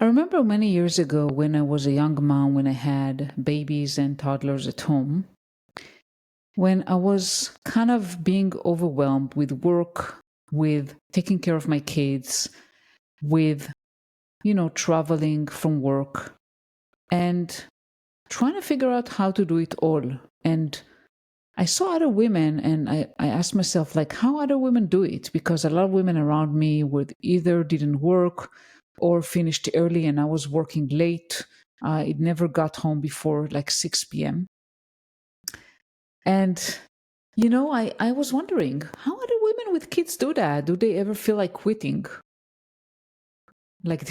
I remember many years ago when I was a young mom, when I had babies and toddlers at home, when I was kind of being overwhelmed with work, with taking care of my kids, with, traveling from work and trying to figure out how to do it all. And I saw other women and I asked myself, like, how other women do it? Because a lot of women around me would either didn't work or finished early and I was working late. I never got home before like 6 p.m. And, I was wondering, how other women with kids do that? Do they ever feel like quitting? Like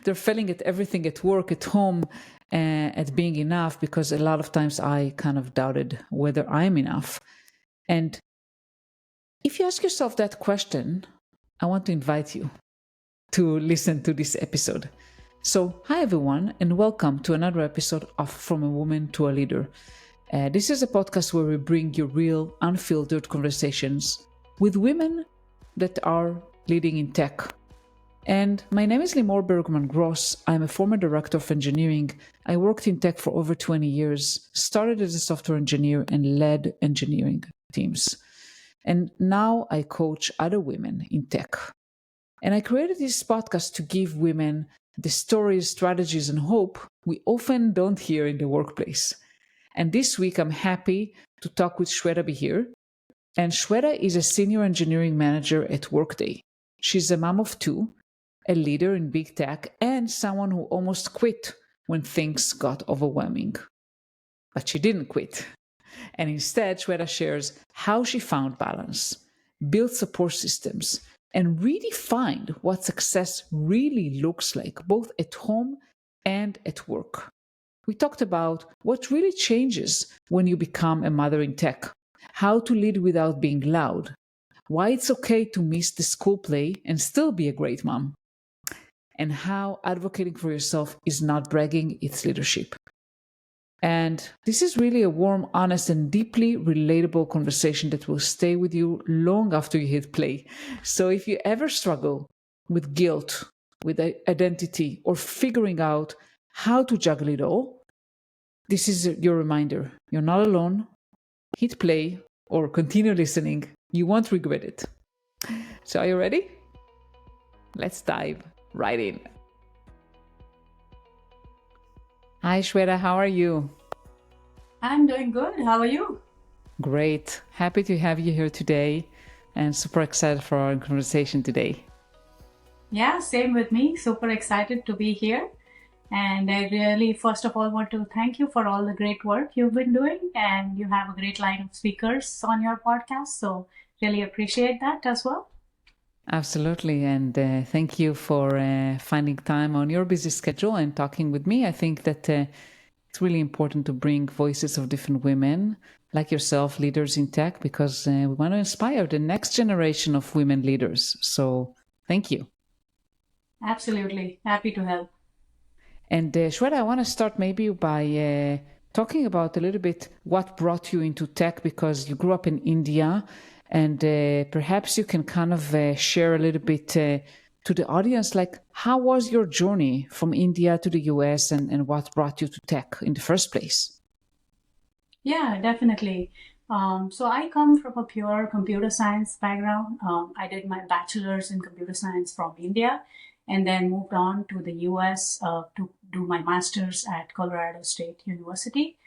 they're failing at everything at work, at home, at being enough, because a lot of times I kind of doubted whether I'm enough. And if you ask yourself that question, I want to invite you to listen to this episode. So, hi everyone, and welcome to another episode of From a Woman to a Leader. This is a podcast where we bring you real, unfiltered conversations with women that are leading in tech. And my name is Limor Bergman Gross. I'm a former director of engineering. I worked in tech for over 20 years, started as a software engineer and led engineering teams. And now I coach other women in tech. And I created this podcast to give women the stories, strategies, and hope we often don't hear in the workplace. And this week, I'm happy to talk with Shweta Behere. And Shweta is a senior engineering manager at Workday. She's a mom of two, a leader in big tech, and someone who almost quit when things got overwhelming. But she didn't quit. And instead, Shweta shares how she found balance, built support systems, and redefined what success really looks like, both at home and at work. We talked about what really changes when you become a mother in tech, how to lead without being loud, why it's okay to miss the school play and still be a great mom, and how advocating for yourself is not bragging, it's leadership. And this is really a warm, honest, and deeply relatable conversation that will stay with you long after you hit play. So if you ever struggle with guilt, with identity, or figuring out how to juggle it all, this is your reminder. You're not alone. Hit play or continue listening. You won't regret it. So are you ready? Let's dive right in. Hi, Shweta. How are you? I'm doing good. How are you? Great. Happy to have you here today and super excited for our conversation today. Yeah, same with me. Super excited to be here. And I really, first of all, want to thank you for all the great work you've been doing. And you have a great line of speakers on your podcast. So really appreciate that as well. Absolutely. And thank you for finding time on your busy schedule and talking with me. I think that it's really important to bring voices of different women like yourself, leaders in tech, because we want to inspire the next generation of women leaders. So thank you. Absolutely. Happy to help. And Shweta, I want to start maybe by talking about a little bit what brought you into tech, because you grew up in India, and perhaps you can kind of share a little bit to the audience, like how was your journey from India to the US and what brought you to tech in the first place? Yeah, definitely. So I come from a pure computer science background. I did my bachelor's in computer science from India and then moved on to the US to do my master's at Colorado State University.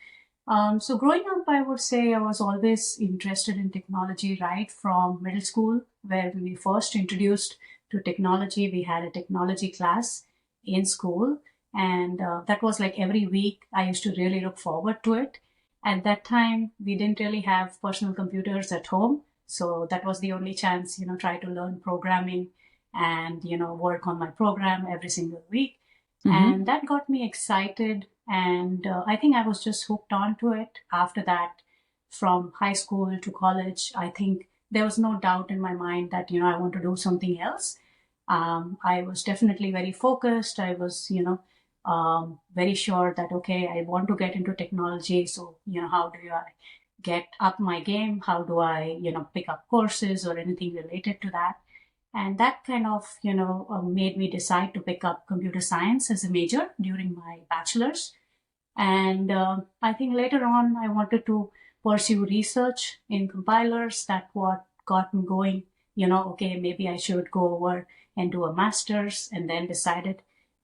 So growing up, I would say I was always interested in technology right from middle school, where we were first introduced to technology. We had a technology class in school, and that was like every week. I used to really look forward to it. At that time, we didn't really have personal computers at home. So that was the only chance, try to learn programming and, work on my program every single week. And that got me excited. And I think I was just hooked on to it. After that, from high school to college, I think there was no doubt in my mind that, I want to do something else. I was definitely very focused. I was, very sure that, okay, I want to get into technology. So, how do I get up my game? How do I, pick up courses or anything related to that? And that kind of, made me decide to pick up computer science as a major during my bachelor's. And I think later on, I wanted to pursue research in compilers. That what got me going. Okay, maybe I should go over and do a master's, and then decided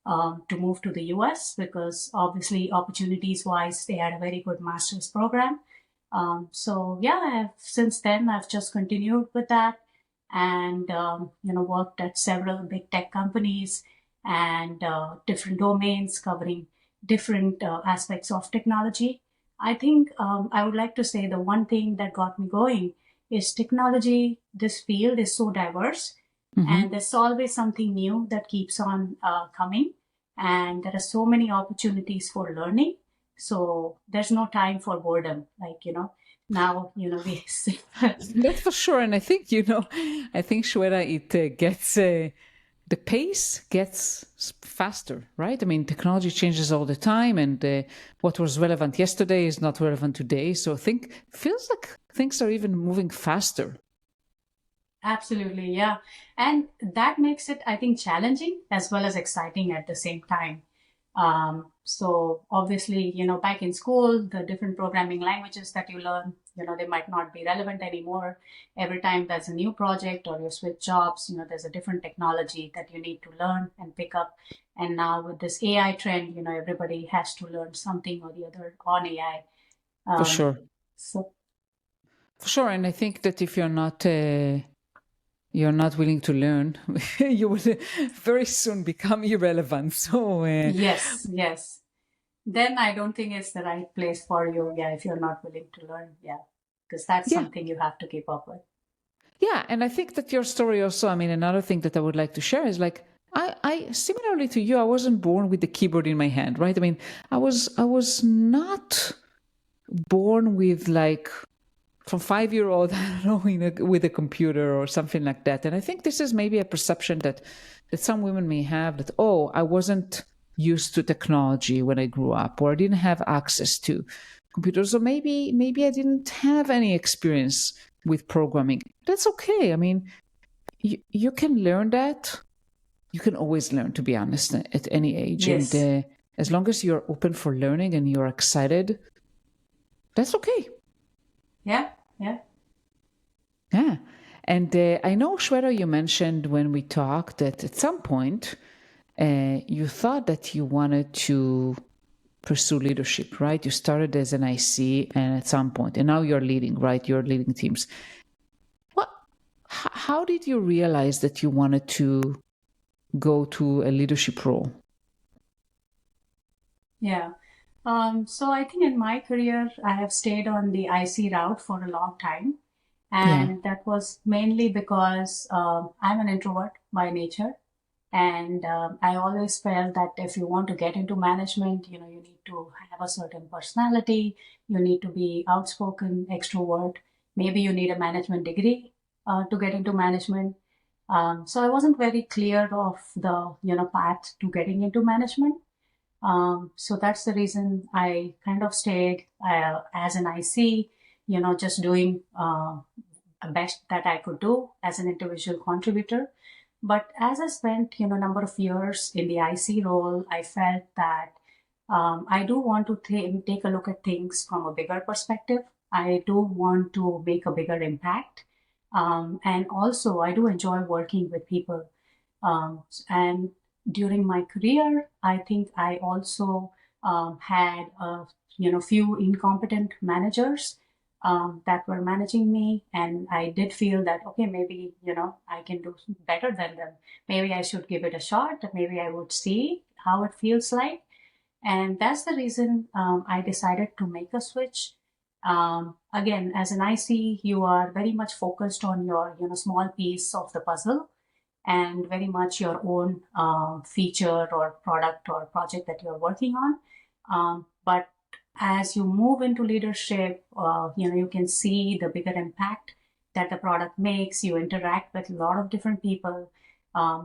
to move to the US because obviously, opportunities wise, they had a very good master's program. So yeah, since then I've just continued with that, and worked at several big tech companies and different domains covering different aspects of technology. I think I would like to say the one thing that got me going is technology. This field is so diverse, Mm-hmm. and there's always something new that keeps on coming. And there are so many opportunities for learning. So there's no time for boredom. Like, now, we That's for sure. And I think, I think, Shweta, it gets, the pace gets faster, right? I mean, technology changes all the time, and what was relevant yesterday is not relevant today. So I think feels like things are even moving faster. Absolutely, yeah. And that makes it, I think, challenging as well as exciting at the same time. So obviously, back in school, the different programming languages that you learn, they might not be relevant anymore. Every time there's a new project or you switch jobs, there's a different technology that you need to learn and pick up. And now with this AI trend, everybody has to learn something or the other on AI. For Um, sure. so For sure. And I think that if you're not willing to learn, you will very soon become irrelevant. So, yes, yes. Then I don't think it's the right place for you. Yeah, if you're not willing to learn. Yeah, because that's yeah. something you have to keep up with. Yeah. And I think that your story also, I mean, another thing that I would like to share is like, I similarly to you, I wasn't born with the keyboard in my hand, right? I mean, I was not born with like from 5 year old, I don't know, with a computer or something like that. And I think this is maybe a perception that some women may have that, oh, I wasn't used to technology when I grew up, or I didn't have access to computers, or maybe I didn't have any experience with programming. That's okay. I mean, you can learn that. You can always learn, to be honest, at any age. And Yes. as long as you're open for learning and you're excited, that's okay. Yeah. Yeah. Yeah. And I know, Shweta, you mentioned when we talked that at some point you thought that you wanted to pursue leadership, right? You started as an IC and at some point, and now you're leading, right? You're leading teams. What, how did you realize that you wanted to go to a leadership role? Yeah. So I think in my career, I have stayed on the IC route for a long time. Yeah. And that was mainly because I'm an introvert by nature. And I always felt that if you want to get into management, you need to have a certain personality, you need to be outspoken, extrovert. Maybe you need a management degree to get into management. So I wasn't very clear of the path to getting into management. So that's the reason I kind of stayed as an IC, just doing the best that I could do as an individual contributor. But as I spent, number of years in the IC role, I felt that I do want to take a look at things from a bigger perspective. I do want to make a bigger impact. And also, I do enjoy working with people. And during my career, I think I also had a few incompetent managers that were managing me, and I did feel that okay, maybe I can do better than them. Maybe I should give it a shot. Maybe I would see how it feels like, and that's the reason I decided to make a switch. Again, as an IC, you are very much focused on your small piece of the puzzle and very much your own feature or product or project that you're working on. But as you move into leadership, you can see the bigger impact that the product makes. You interact with a lot of different people,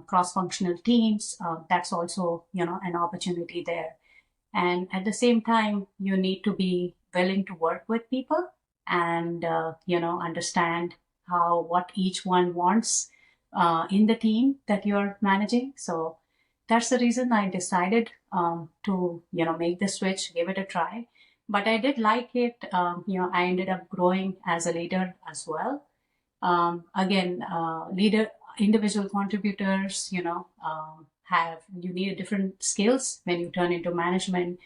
cross-functional teams. That's also an opportunity there. And at the same time, you need to be willing to work with people and understand how what each one wants in the team that you're managing. So that's the reason I decided to make the switch, give it a try. But I did like it. I ended up growing as a leader as well. Again, leader individual contributors, have you need different skills when you turn into management.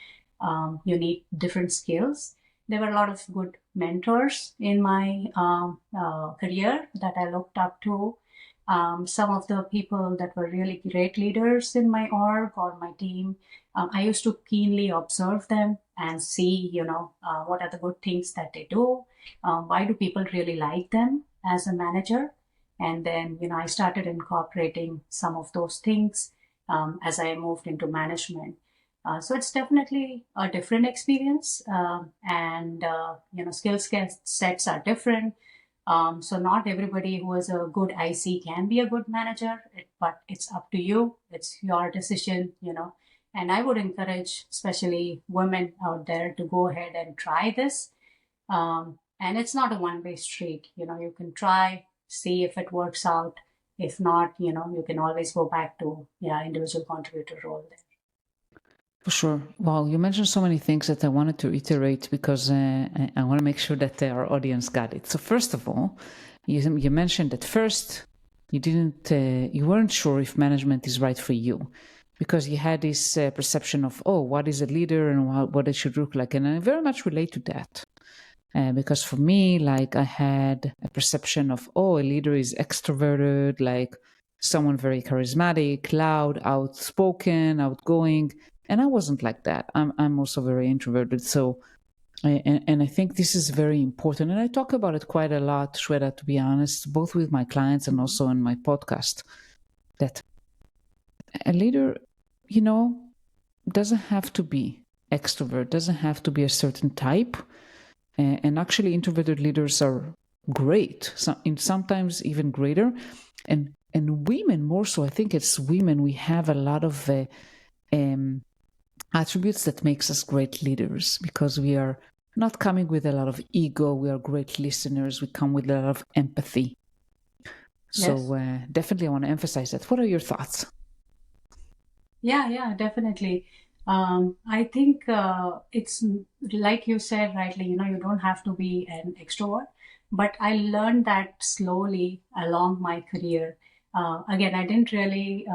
You need different skills. There were a lot of good mentors in my career that I looked up to. Some of the people that were really great leaders in my org or my team, I used to keenly observe them and see, what are the good things that they do. Why do people really like them as a manager? And then, I started incorporating some of those things as I moved into management. So it's definitely a different experience, and skill sets are different. So not everybody who is a good IC can be a good manager, but it's up to you. It's your decision, And I would encourage, especially women out there, to go ahead and try this. And it's not a one-way street. You can try, see if it works out. If not, you can always go back to individual contributor role there. For sure. Wow, you mentioned so many things that I wanted to iterate because I want to make sure that our audience got it. So first of all, you mentioned that first you weren't sure if management is right for you because you had this perception of, oh, what is a leader and what it should look like. And I very much relate to that. Because for me, like I had a perception of, oh, a leader is extroverted, like someone very charismatic, loud, outspoken, outgoing. And I wasn't like that. I'm also very introverted. So, and I think this is very important. And I talk about it quite a lot, Shweta, to be honest, both with my clients and also in my podcast, that a leader, doesn't have to be extrovert, doesn't have to be a certain type. And actually, introverted leaders are great, sometimes even greater. And women more so. I think it's women. We have a lot of attributes that makes us great leaders because we are not coming with a lot of ego. We are great listeners. We come with a lot of empathy. So yes. Definitely I want to emphasize that. What are your thoughts? Yeah, definitely. I think it's like you said rightly, you don't have to be an extrovert, but I learned that slowly along my career. Again, I didn't really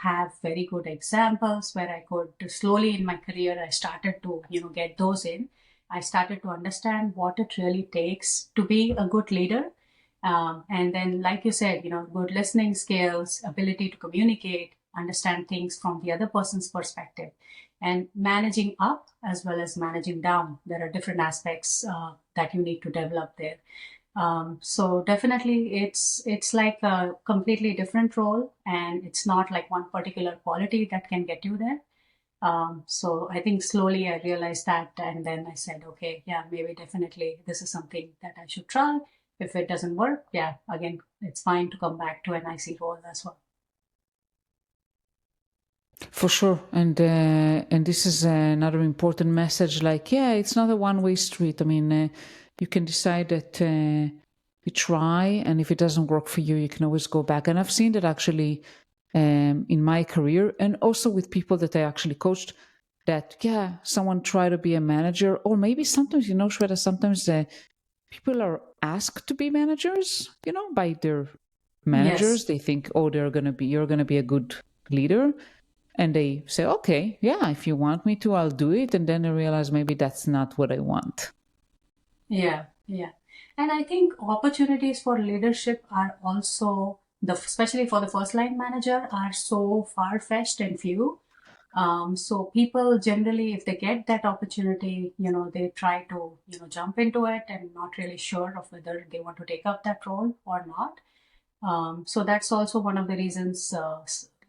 have very good examples where I could slowly in my career, I started to, get those in. I started to understand what it really takes to be a good leader. And then, like you said, good listening skills, ability to communicate, understand things from the other person's perspective, and managing up as well as managing down. There are different aspects that you need to develop there. So definitely it's like a completely different role, and it's not like one particular quality that can get you there. So I think slowly I realized that, and then I said, okay, yeah, maybe definitely this is something that I should try. If it doesn't work, yeah, again, it's fine to come back to an IC role as well. For sure, and this is another important message. Like, yeah, it's not a one-way street. I mean, you can decide that you try, and if it doesn't work for you, you can always go back. And I've seen that actually in my career, and also with people that I actually coached. That someone try to be a manager, or maybe sometimes Shweta, sometimes people are asked to be managers, by their managers. Yes. They think, oh, you're gonna be a good leader. And they say, okay, yeah, if you want me to, I'll do it. And then they realize maybe that's not what I want. Yeah. And I think opportunities for leadership are also, especially for the first line manager, are so far-fetched and few. So people generally, if they get that opportunity, they try to, jump into it and not really sure of whether they want to take up that role or not. So that's also one of the reasons,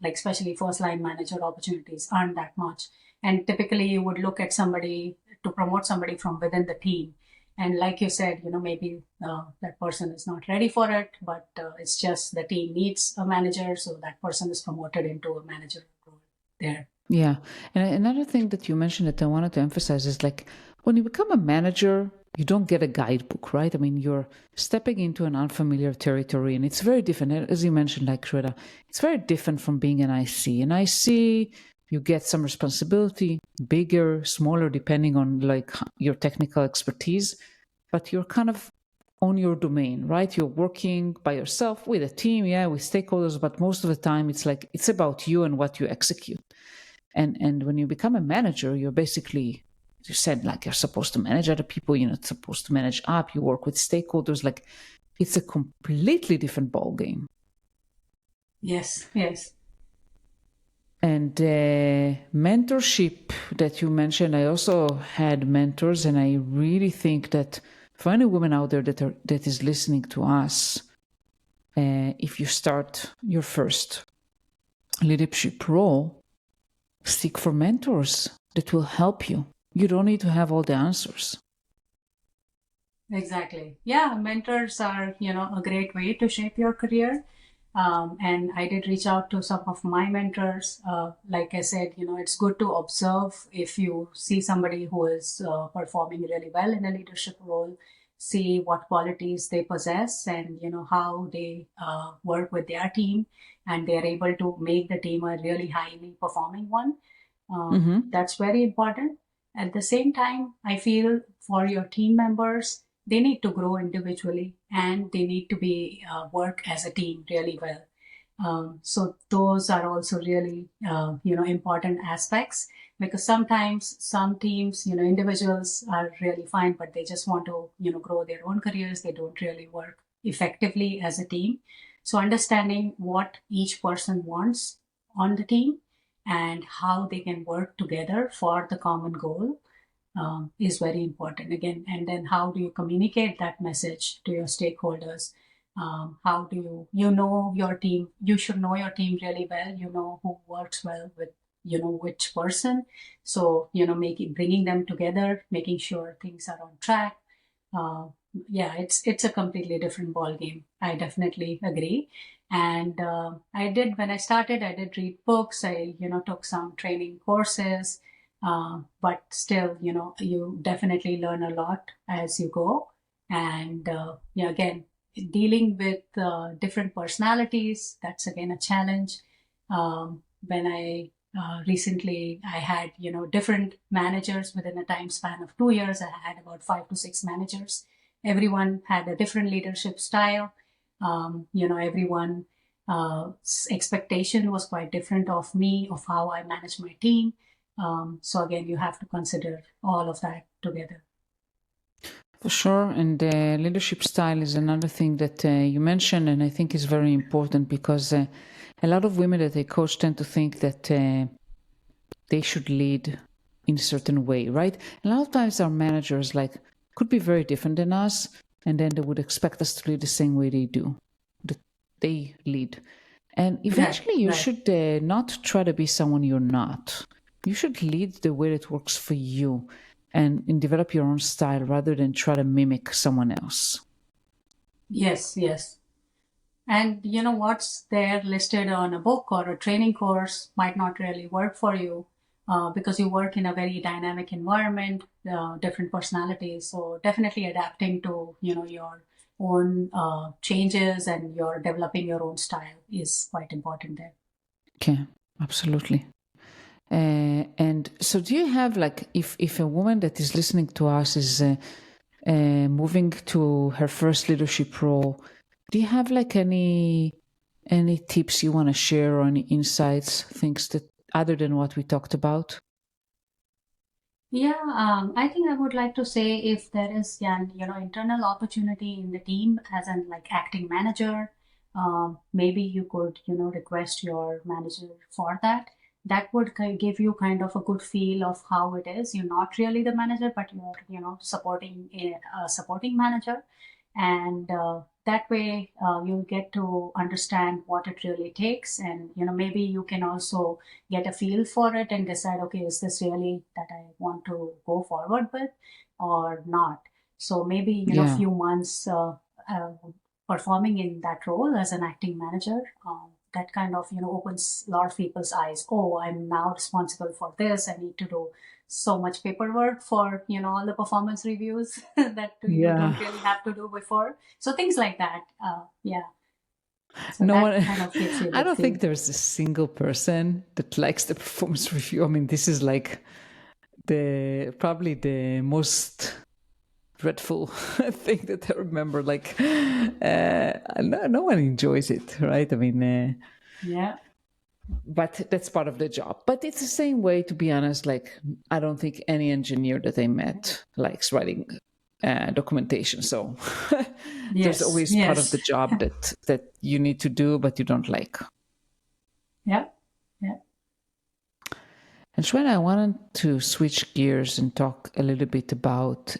like especially first line manager opportunities aren't that much. And typically you would look at somebody to promote somebody from within the team. And like you said, maybe that person is not ready for it, but it's just the team needs a manager. So that person is promoted into a manager role there. Yeah. And another thing that you mentioned that I wanted to emphasize is like, When you become a manager, you don't get a guidebook, right? I mean, you're stepping into an unfamiliar territory, and it's very different. As you mentioned, like Shweta, it's very different from being an IC. An IC, you get some responsibility, bigger, smaller, depending on like your technical expertise, but you're kind of on your domain, right? You're working by yourself with a team, yeah, with stakeholders, but most of the time it's like it's about you and what you execute. And when you become a manager, you're basically, you said, like you're supposed to manage other people, you're not supposed to manage up, you work with stakeholders, like it's a completely different ball game. Yes, yes. And mentorship that you mentioned, I also had mentors, and I really think that for any woman out there that is listening to us, if you start your first leadership role, seek for mentors that will help you. You don't need to have all the answers. Exactly. Yeah, mentors are, a great way to shape your career. And I did reach out to some of my mentors. Like I said, it's good to observe if you see somebody who is performing really well in a leadership role, see what qualities they possess and, how they work with their team and they're able to make the team a really highly performing one. That's very important. At the same time, I feel for your team members, they need to grow individually and they need to be work as a team really well. So those are also really important aspects, because sometimes some teams, individuals are really fine, but they just want to grow their own careers. They don't really work effectively as a team. So understanding what each person wants on the team and how they can work together for the common goal is very important again. And then how do you communicate that message to your stakeholders? How do you know your team? You should know your team really well. You know who works well with which person. So making bringing them together, making sure things are on track. uh, yeah, it's a completely different ball game. I definitely agree. And I did when I started, I did read books. I took some training courses, but still, you definitely learn a lot as you go. And yeah, again, dealing with different personalities, that's again a challenge. When I recently I had different managers within a time span of 2 years. I had about 5 to 6 managers. Everyone had a different leadership style. Everyone expectation was quite different of me, of how I manage my team. So again, you have to consider all of that together. For sure. And leadership style is another thing that you mentioned, and I think is very important because a lot of women that I coach tend to think that they should lead in a certain way, right? A lot of times our managers like could be very different than us, and then they would expect us to lead the same way they do, that they lead. And Right, eventually, you right. should not try to be someone you're not. You should lead the way that works for you and develop your own style rather than try to mimic someone else. Yes, yes. And what's there listed on a book or a training course might not really work for you, because you work in a very dynamic environment, different personalities. So definitely adapting to your own changes and you're developing your own style is quite important there. Okay, absolutely. And so, do you have like, if a woman that is listening to us is moving to her first leadership role, do you have like any tips you want to share or any insights, things that other than what we talked about? Yeah, I think I would like to say if there is, yeah, internal opportunity in the team as an like acting manager, maybe you could, request your manager for that. That would give you kind of a good feel of how it is. You're not really the manager, but you're, supporting a supporting manager. And that way you'll get to understand what it really takes. And, maybe you can also get a feel for it and decide, okay, is this really that I want to go forward with or not? So maybe, Yeah. few months uh, performing in that role as an acting manager, that kind of, opens a lot of people's eyes. Oh, I'm now responsible for this. I need to do so much paperwork for, all the performance reviews that you Yeah. don't really have to do before. So things like that. Yeah. So No that one, kind of gives you a I good don't think feel. there's a single person that likes the performance review. I mean, this is like probably the most dreadful thing that I remember. Like, no one enjoys it, right? I mean, Yeah. but that's part of the job. But it's the same way, to be honest. Like, I don't think any engineer that I met likes writing documentation. So there's Yes. always part of Yes. the job that you need to do, but you don't like. Yeah. Yeah. And Shweta, I wanted to switch gears and talk a little bit about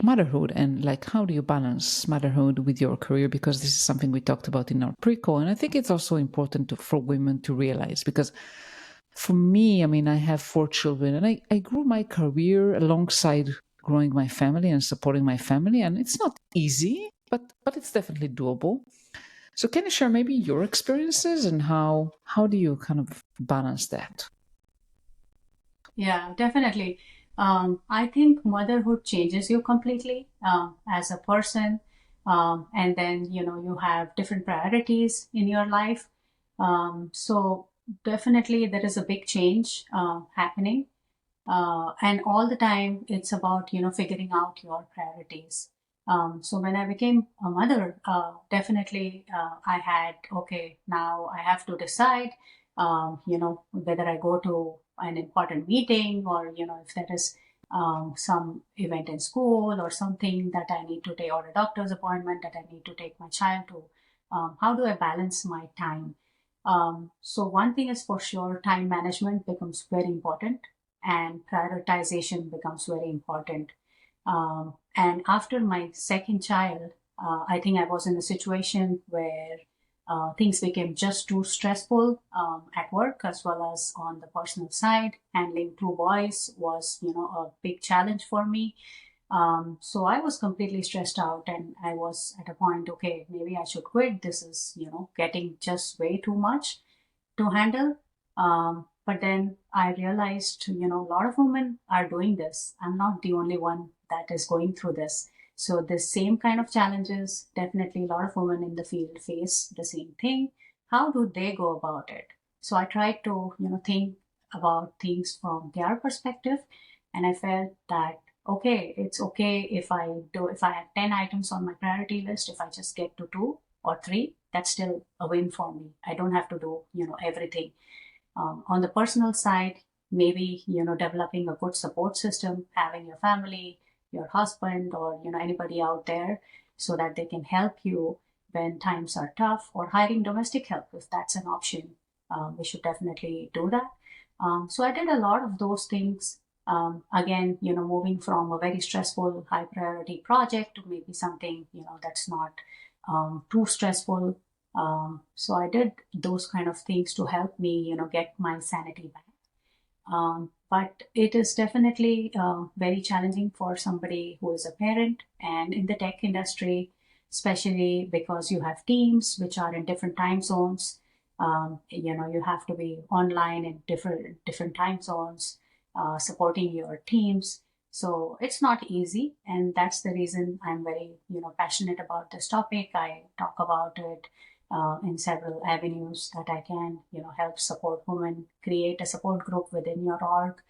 motherhood and like how do you balance motherhood with your career, because this is something we talked about in our pre-call, and I think it's also important for women to realize, because for me, I mean, I have 4 children and I grew my career alongside growing my family and supporting my family, and it's not easy, but it's definitely doable. So can you share maybe your experiences and how do you kind of balance that? Yeah, definitely. I think motherhood changes you completely as a person. And then, you have different priorities in your life. So definitely there is a big change happening. And all the time it's about, figuring out your priorities. So when I became a mother, definitely I had, okay, now I have to decide, whether I go to an important meeting, or, if there is some event in school or something that I need to take, or a doctor's appointment that I need to take my child to. How do I balance my time? So one thing is for sure, time management becomes very important, and prioritization becomes very important. And after my second child, I think I was in a situation where things became just too stressful at work as well as on the personal side. Handling 2 boys was, a big challenge for me. So I was completely stressed out, and I was at a point, okay, maybe I should quit. This is, getting just way too much to handle. But then I realized, a lot of women are doing this. I'm not the only one that is going through this. So the same kind of challenges, definitely a lot of women in the field face the same thing. How do they go about it? So I tried to, think about things from their perspective, and I felt that okay, it's okay if I have 10 items on my priority list, if I just get to 2 or 3, that's still a win for me. I don't have to do, everything. On the personal side, maybe, developing a good support system, having your family, your husband, or, anybody out there so that they can help you when times are tough, or hiring domestic help if that's an option. We should definitely do that. So I did a lot of those things. Again, moving from a very stressful, high priority project to maybe something, that's not too stressful. So I did those kind of things to help me, get my sanity back. But it is definitely very challenging for somebody who is a parent, and in the tech industry, especially because you have teams which are in different time zones. You have to be online in different time zones, supporting your teams. So it's not easy, and that's the reason I'm very, passionate about this topic. I talk about it in several avenues that I can, help support women, create a support group within your org,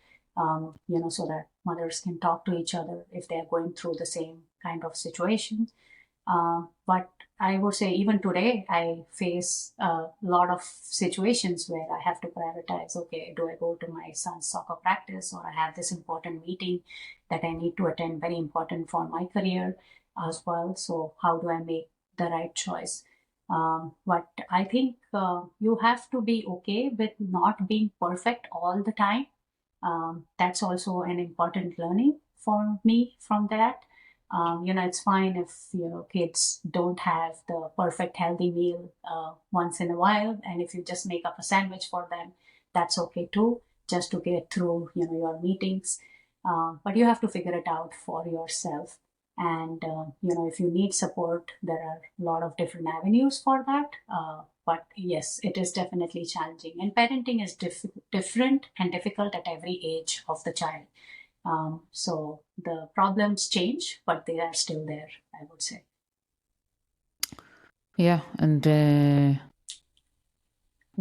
so that mothers can talk to each other if they're going through the same kind of situation. But I would say even today, I face a lot of situations where I have to prioritize, okay, do I go to my son's soccer practice, or I have this important meeting that I need to attend, very important for my career as well. So how do I make the right choice? But I think you have to be okay with not being perfect all the time. That's also an important learning for me from that. It's fine if kids don't have the perfect healthy meal once in a while, and if you just make up a sandwich for them, that's okay too, just to get through your meetings. But you have to figure it out for yourself. And if you need support, there are a lot of different avenues for that. but yes, it is definitely challenging. And parenting is different and difficult at every age of the child. So the problems change, but they are still there, I would say. Yeah, and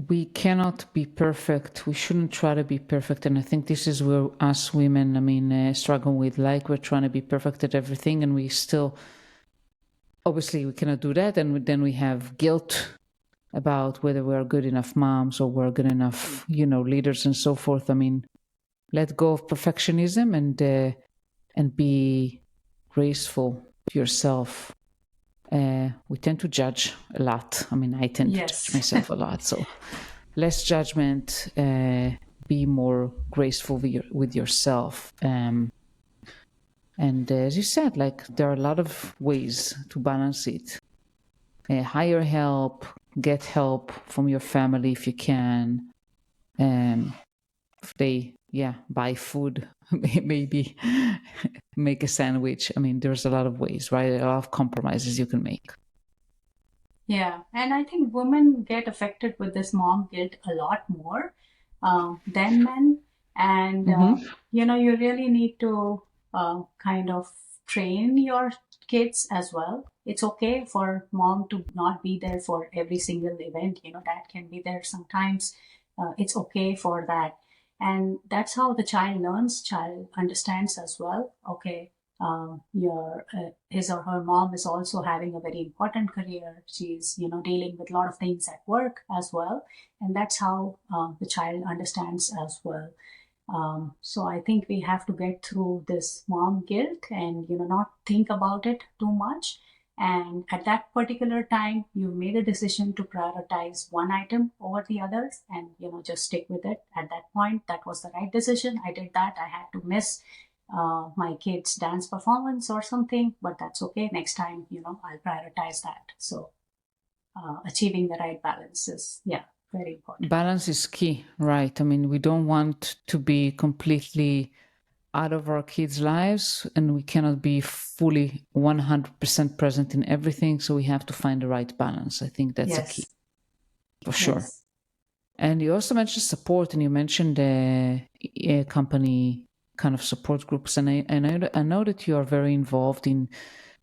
we cannot be perfect. We shouldn't try to be perfect. And I think this is where us women, struggle with. Like, we're trying to be perfect at everything, and we still, obviously, we cannot do that. And then we have guilt about whether we're good enough moms or we're good enough, leaders and so forth. I mean, let go of perfectionism and be graceful to yourself. We tend to judge a lot. I mean, I tend to judge Yes. myself a lot. So less judgment, be more graceful with yourself. And as you said, like, there are a lot of ways to balance it. Hire help, get help from your family if you can. If they, buy food, maybe make a sandwich. I mean, there's a lot of ways, right? A lot of compromises you can make. Yeah, and I think women get affected with this mom guilt a lot more than men. And, Mm-hmm. you really need to kind of train your kids as well. It's okay for mom to not be there for every single event. Dad can be there sometimes. It's okay for that. And that's how the child learns, child understands as well. Okay, your his or her mom is also having a very important career. She's dealing with a lot of things at work as well, and that's how the child understands as well. So I think we have to get through this mom guilt and not think about it too much. And at that particular time, you made a decision to prioritize one item over the others, and just stick with it. At that point, that was the right decision. I did that. I had to miss my kid's dance performance or something, but that's okay. Next time, I'll prioritize that. So achieving the right balance is, yeah, very important. Balance is key, right? I mean, we don't want to be completely out of our kids' lives, and we cannot be fully 100% present in everything. So we have to find the right balance. I think that's a key Yes. for sure. Yes. And you also mentioned support, and you mentioned a company kind of support groups. And I know that you are very involved in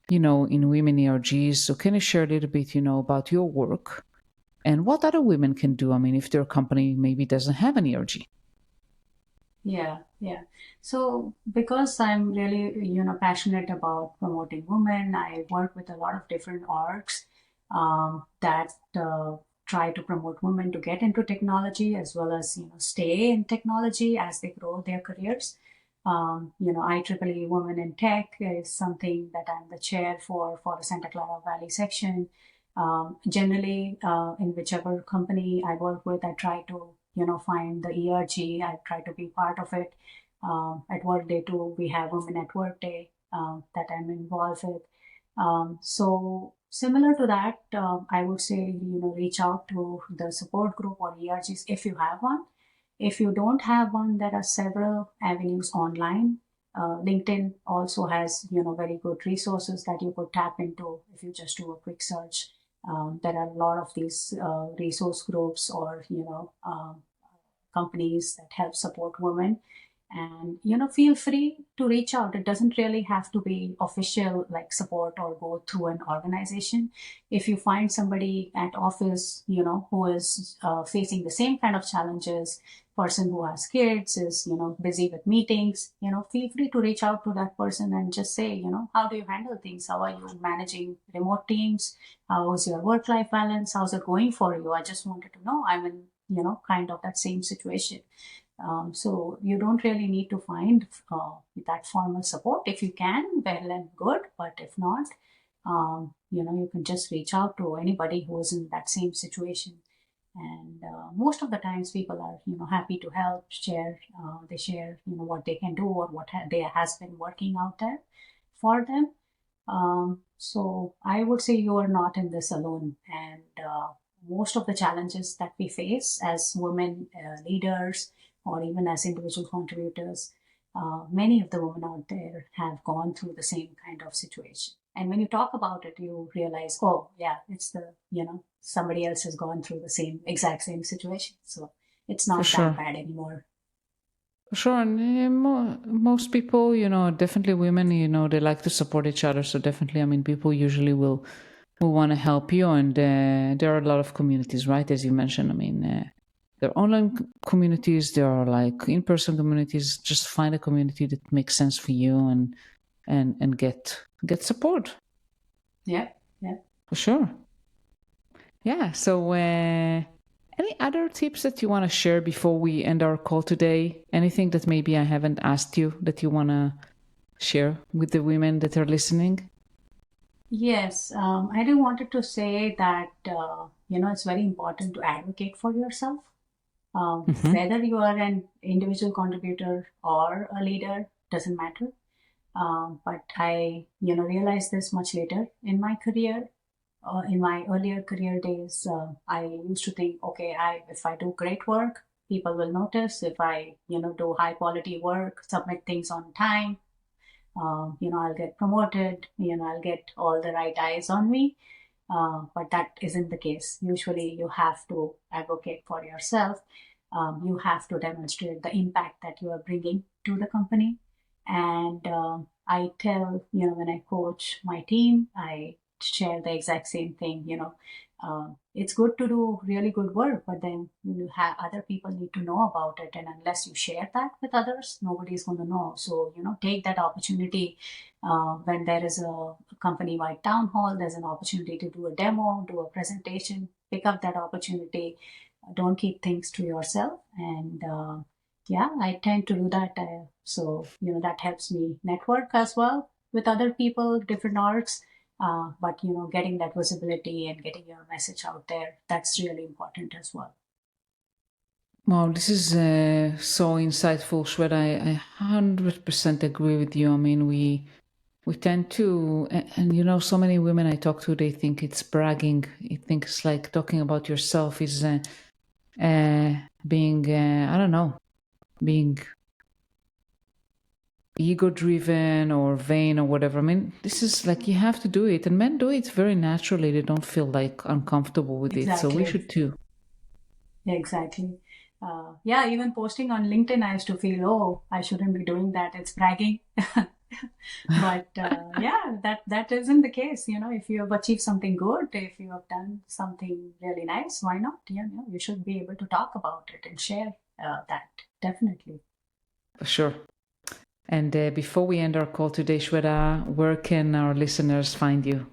women ERGs. So can you share a little bit, about your work and what other women can do? I mean, if their company maybe doesn't have an ERG. Yeah, yeah. So because I'm really, passionate about promoting women, I work with a lot of different orgs that try to promote women to get into technology as well as, stay in technology as they grow their careers. IEEE Women in Tech is something that I'm the chair for the Santa Clara Valley section. Generally, in whichever company I work with, I try to, find the ERG. I try to be part of it. At Workday too, we have Women at Workday that I'm involved with. So similar to that, I would say, reach out to the support group or ERGs if you have one. If you don't have one, there are several avenues online. LinkedIn also has, very good resources that you could tap into if you just do a quick search. There are a lot of these resource groups or, companies that help support women, and feel free to reach out. It doesn't really have to be official like support or go through an organization. If you find somebody at office who is facing the same kind of challenges, person who has kids is busy with meetings, feel free to reach out to that person and just say, how do you handle things? How are you managing remote teams? How's your work life balance? How's it going for you? I just wanted to know. I'm in kind of that same situation. So you don't really need to find that formal support. If you can, well and good. But if not, you can just reach out to anybody who is in that same situation. And most of the times, people are happy to help, share. They share what they can do or what they has been working out there for them. So I would say you are not in this alone. And most of the challenges that we face as women leaders or even as individual contributors, many of the women out there have gone through the same kind of situation. And when you talk about it, you realize, oh yeah, it's somebody else has gone through the exact same situation. So it's For not that sure. bad anymore. For sure. And most people, definitely women, they like to support each other. So definitely, I mean, people usually will want to help you. And there are a lot of communities, right? As you mentioned, I mean, there are online communities, there are like in-person communities. Just find a community that makes sense for you and get support. Yeah, yeah. For sure. Yeah. So, any other tips that you want to share before we end our call today? Anything that maybe I haven't asked you that you want to share with the women that are listening? Yes, I do wanted to say that it's very important to advocate for yourself. Mm-hmm. Whether you are an individual contributor or a leader, doesn't matter. But I, realized this much later in my career. In my earlier career days, I used to think, okay, if I do great work, people will notice. If I, do high quality work, submit things on time, I'll get promoted. I'll get all the right eyes on me. But that isn't the case. Usually, you have to advocate for yourself. You have to demonstrate the impact that you are bringing to the company. And I tell, when I coach my team, I share the exact same thing. It's good to do really good work, but then you have other people need to know about it. And unless you share that with others, nobody's going to know. So, take that opportunity when there is a company wide town hall, there's an opportunity to do a demo, do a presentation, pick up that opportunity. Don't keep things to yourself. And yeah, I tend to do that. So, that helps me network as well with other people, different arts. But, getting that visibility and getting your message out there, that's really important as well. Wow, this is so insightful, Shweta. I 100% agree with you. I mean, we tend to, and so many women I talk to, they think it's bragging. They think it's like talking about yourself is being, I don't know, being ego driven or vain or whatever. I mean, this is like you have to do it, and men do it very naturally. They don't feel like uncomfortable with it, so we Exactly. should too. Exactly. Yeah, even posting on LinkedIn, I used to feel, oh, I shouldn't be doing that. It's bragging. But yeah, that isn't the case. If you have achieved something good, if you have done something really nice, why not? You should be able to talk about it and share that. Definitely. For sure. And before we end our call today, Shweta, where can our listeners find you?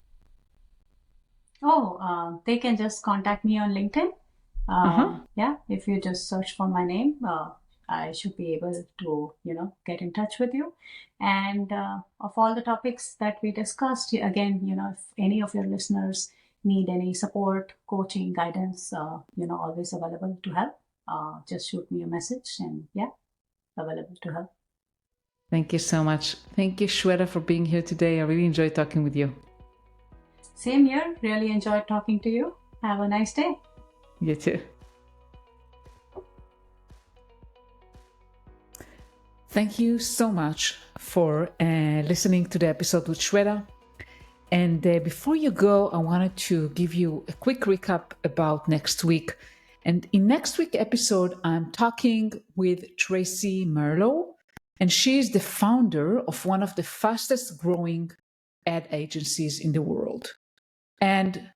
Oh, they can just contact me on LinkedIn. Uh huh. Yeah, if you just search for my name, I should be able to, get in touch with you. And of all the topics that we discussed, again, if any of your listeners need any support, coaching, guidance, always available to help. Just shoot me a message and yeah, available to help. Thank you so much. Thank you, Shweta, for being here today. I really enjoyed talking with you. Same here. Really enjoyed talking to you. Have a nice day. You too. Thank you so much for listening to the episode with Shweta. And before you go, I wanted to give you a quick recap about next week. And in next week's episode, I'm talking with Tracy Merlo, and she is the founder of one of the fastest growing ad agencies in the world. And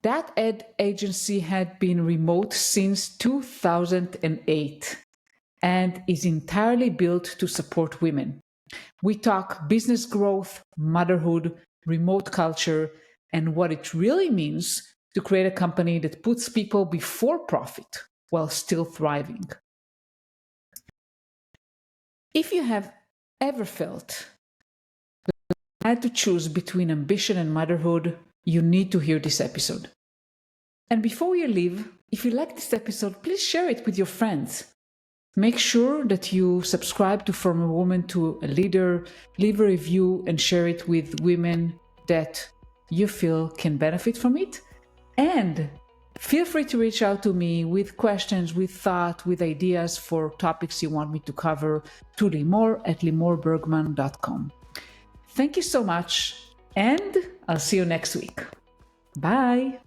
that ad agency had been remote since 2008 and is entirely built to support women. We talk business growth, motherhood, remote culture, and what it really means to create a company that puts people before profit while still thriving. If you have ever felt had to choose between ambition and motherhood, you need to hear this episode. And before you leave, if you like this episode, please share it with your friends. Make sure that you subscribe to From a Woman to a Leader, leave a review, and share it with women that you feel can benefit from it. And feel free to reach out to me with questions, with thought, with ideas for topics you want me to cover to Limor at limorbergman.com. Thank you so much, And I'll see you next week. Bye.